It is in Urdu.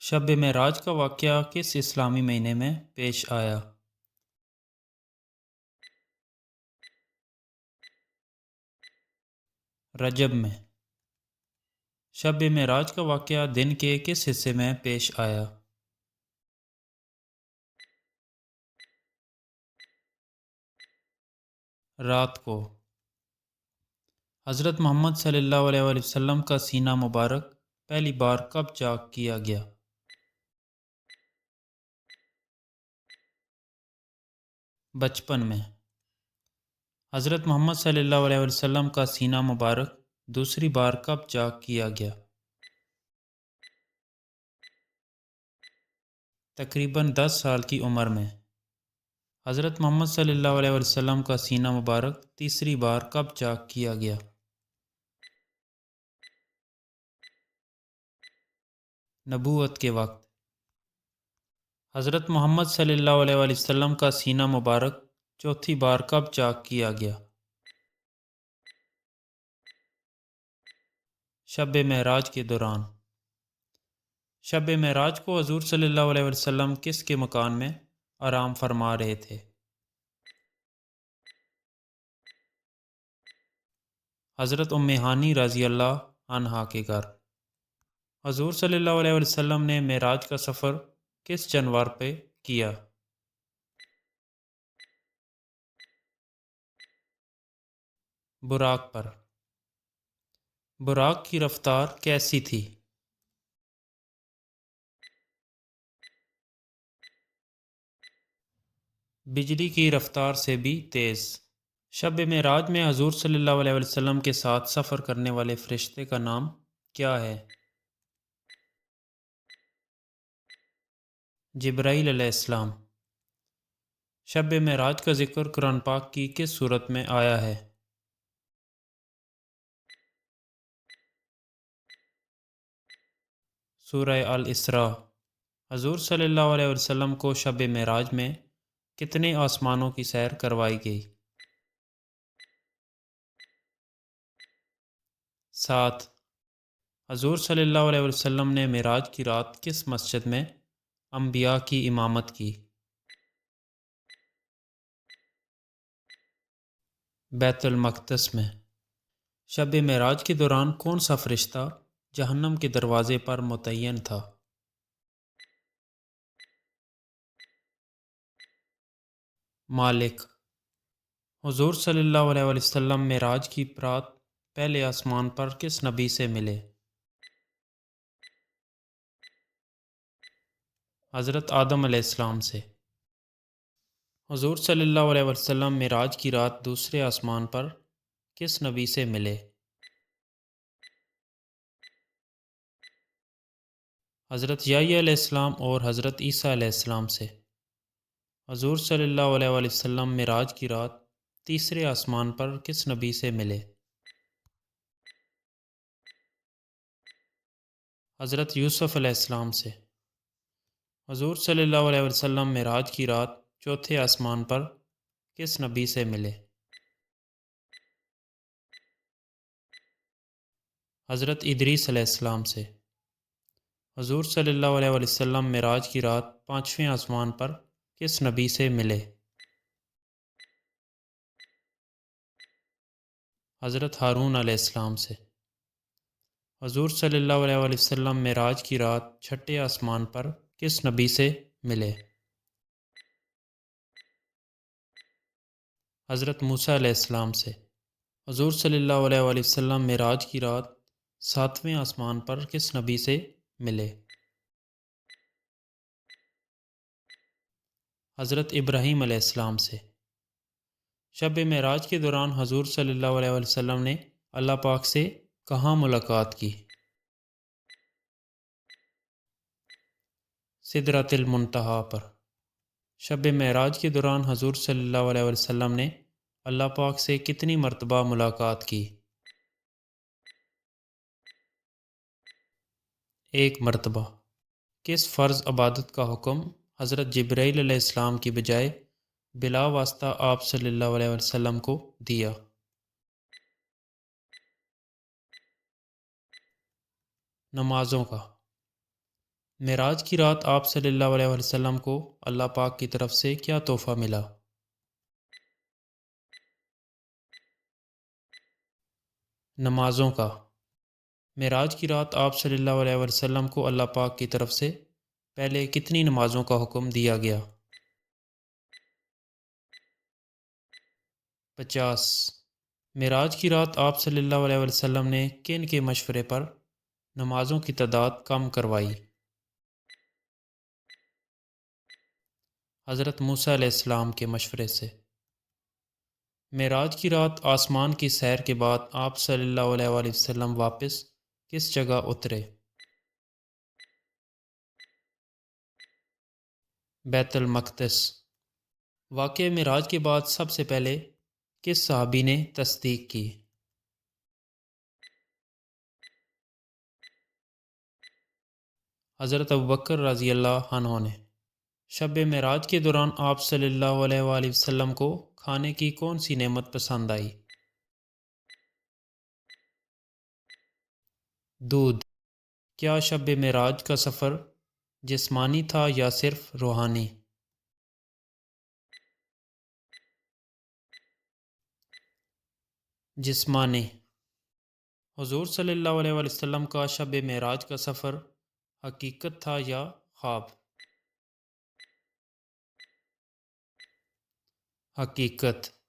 شب معراج کا واقعہ کس اسلامی مہینے میں پیش آیا؟ رجب میں۔ شب معراج کا واقعہ دن کے کس حصے میں پیش آیا؟ رات کو۔ حضرت محمد صلی اللہ علیہ وآلہ وسلم کا سینہ مبارک پہلی بار کب چاک کیا گیا؟ بچپن میں۔ حضرت محمد صلی اللہ علیہ وآلہ وسلم کا سینہ مبارک دوسری بار کب چاک کیا گیا؟ تقریباً 10 سال کی عمر میں۔ حضرت محمد صلی اللہ علیہ وآلہ وسلم کا سینہ مبارک تیسری بار کب چاک کیا گیا؟ نبوت کے وقت۔ حضرت محمد صلی اللہ علیہ وآلہ وسلم کا سینہ مبارک چوتھی بار کب چاک کیا گیا؟ شب معراج کے دوران۔ شب معراج کو حضور صلی اللہ علیہ وسلم کس کے مکان میں آرام فرما رہے تھے؟ حضرت ام ہانی رضی اللہ عنہا کے گھر۔ حضور صلی اللہ علیہ وسلم نے معراج کا سفر کس جانور پہ کیا؟ براق پر۔ براق کی رفتار کیسی تھی؟ بجلی کی رفتار سے بھی تیز۔ شب معراج میں حضور صلی اللہ علیہ وسلم کے ساتھ سفر کرنے والے فرشتے کا نام کیا ہے؟ جبرائیل علیہ السلام۔ شب معراج کا ذکر قرآن پاک کی کس صورت میں آیا ہے؟ سورہ الاسراء۔ حضور صلی اللہ علیہ وسلم کو شب معراج میں کتنے آسمانوں کی سیر کروائی گئی؟ 7۔ حضور صلی اللہ علیہ وسلم نے معراج کی رات کس مسجد میں انبیاء کی امامت کی؟ بیت المقدس میں۔ شب معراج کے دوران کون سا فرشتہ جہنم کے دروازے پر متعین تھا؟ مالک۔ حضور صلی اللہ علیہ وسلم معراج کی رات پہلے آسمان پر کس نبی سے ملے؟ حضرت آدم علیہ السلام سے۔ حضور صلی اللہ علیہ وسلم معراج کی رات دوسرے آسمان پر کس نبی سے ملے؟ حضرت یحییٰ علیہ السلام اور حضرت عیسیٰ علیہ السلام سے۔ حضور صلی اللہ علیہ وسلم معراج کی رات تیسرے آسمان پر کس نبی سے ملے؟ حضرت یوسف علیہ السلام سے۔ حضور صلی اللہ علیہ وسلم معراج کی رات چوتھے آسمان پر کس نبی سے ملے؟ حضرت ادریس علیہ السلام سے۔ حضور صلی اللہ علیہ وسلم معراج کی رات پانچویں آسمان پر کس نبی سے ملے؟ حضرت ہارون علیہ السلام سے۔ حضور صلی اللہ علیہ وسلم معراج کی رات چھٹے آسمان پر کس نبی سے ملے؟ حضرت موسیٰ علیہ السلام سے۔ حضور صلی اللہ علیہ وسلم معراج کی رات ساتویں آسمان پر کس نبی سے ملے؟ حضرت ابراہیم علیہ السلام سے۔ شب معراج کے دوران حضور صلی اللہ علیہ وسلم نے اللہ پاک سے کہاں ملاقات کی؟ سدرۃ المنتہا پر۔ شب معراج کے دوران حضور صلی اللہ علیہ وسلم نے اللہ پاک سے کتنی مرتبہ ملاقات کی؟ 1 مرتبہ۔ کس فرض عبادت کا حکم حضرت جبرائیل علیہ السلام کی بجائے بلا واسطہ آپ صلی اللہ علیہ وسلم کو دیا؟ نمازوں کا۔ معراج کی رات آپ صلی اللہ علیہ وسلم کو اللہ پاک کی طرف سے کیا تحفہ ملا؟ نمازوں کا۔ معراج کی رات آپ صلی اللہ علیہ وسلم کو اللہ پاک کی طرف سے پہلے کتنی نمازوں کا حکم دیا گیا؟ 50۔ معراج کی رات آپ صلی اللہ علیہ وسلم نے کن کے مشورے پر نمازوں کی تعداد کم کروائی؟ حضرت موسیٰ علیہ السلام کے مشورے سے۔ معراج کی رات آسمان کی سیر کے بعد آپ صلی اللہ علیہ وآلہ وسلم واپس کس جگہ اترے؟ بیت المقدس۔ واقعہ معراج کے بعد سب سے پہلے کس صحابی نے تصدیق کی؟ حضرت ابوبکر رضی اللہ عنہ نے۔ شب معراج کے دوران آپ صلی اللہ علیہ وآلہ وسلم کو کھانے کی کون سی نعمت پسند آئی؟ دودھ۔ کیا شب معراج کا سفر جسمانی تھا یا صرف روحانی؟ جسمانی۔ حضور صلی اللہ علیہ وآلہ وسلم کا شب معراج کا سفر حقیقت تھا یا خواب؟ حقیقت۔